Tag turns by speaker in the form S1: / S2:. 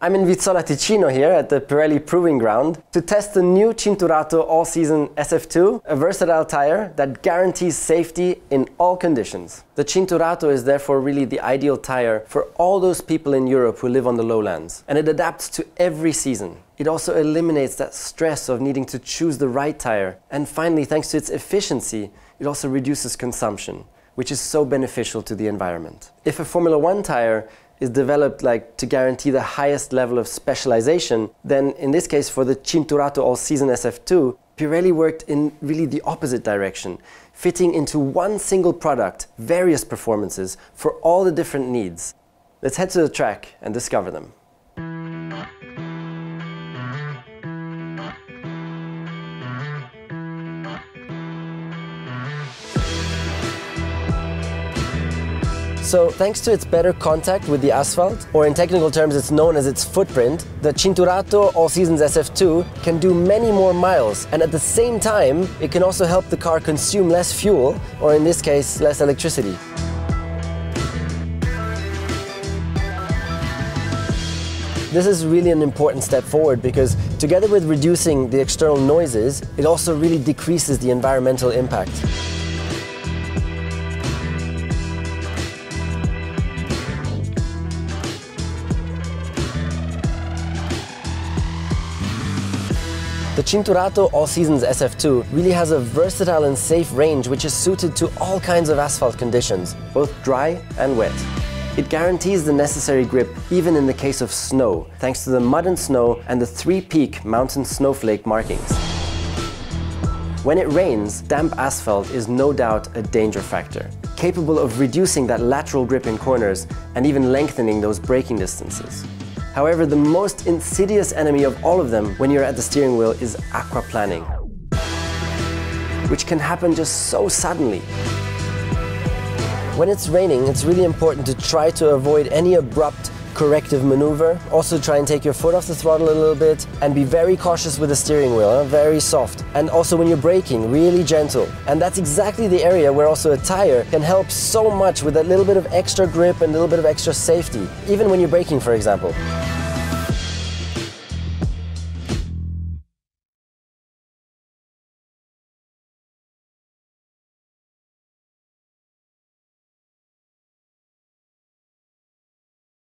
S1: I'm in Vizzola Ticino here at the Pirelli Proving Ground to test the new Cinturato all-season SF2, a versatile tire that guarantees safety in all conditions. The Cinturato is therefore really the ideal tire for all those people in Europe who live on the lowlands, and it adapts to every season. It also eliminates that stress of needing to choose the right tire, and finally, thanks to its efficiency, it also reduces consumption, which is so beneficial to the environment. If a Formula 1 tire is developed to guarantee the highest level of specialization, then in this case for the Cinturato all-season SF2, Pirelli worked in really the opposite direction, fitting into one single product various performances for all the different needs. Let's head to the track and discover them. So, thanks to its better contact with the asphalt, or in technical terms it's known as its footprint, the Cinturato All Seasons SF2 can do many more miles, and at the same time it can also help the car consume less fuel, or in this case less electricity. This is really an important step forward because together with reducing the external noises, it also really decreases the environmental impact. The Cinturato All Seasons SF2 really has a versatile and safe range which is suited to all kinds of asphalt conditions, both dry and wet. It guarantees the necessary grip even in the case of snow, thanks to the mud and snow and the 3-peak mountain snowflake markings. When it rains, damp asphalt is no doubt a danger factor, capable of reducing that lateral grip in corners and even lengthening those braking distances. However, the most insidious enemy of all of them when you're at the steering wheel is aquaplaning, which can happen just so suddenly. When it's raining, it's really important to try to avoid any abrupt corrective maneuver. Also try and take your foot off the throttle a little bit and be very cautious with the steering wheel, very soft. And also when you're braking, really gentle. And that's exactly the area where also a tire can help so much with a little bit of extra grip and a little bit of extra safety, even when you're braking, for example.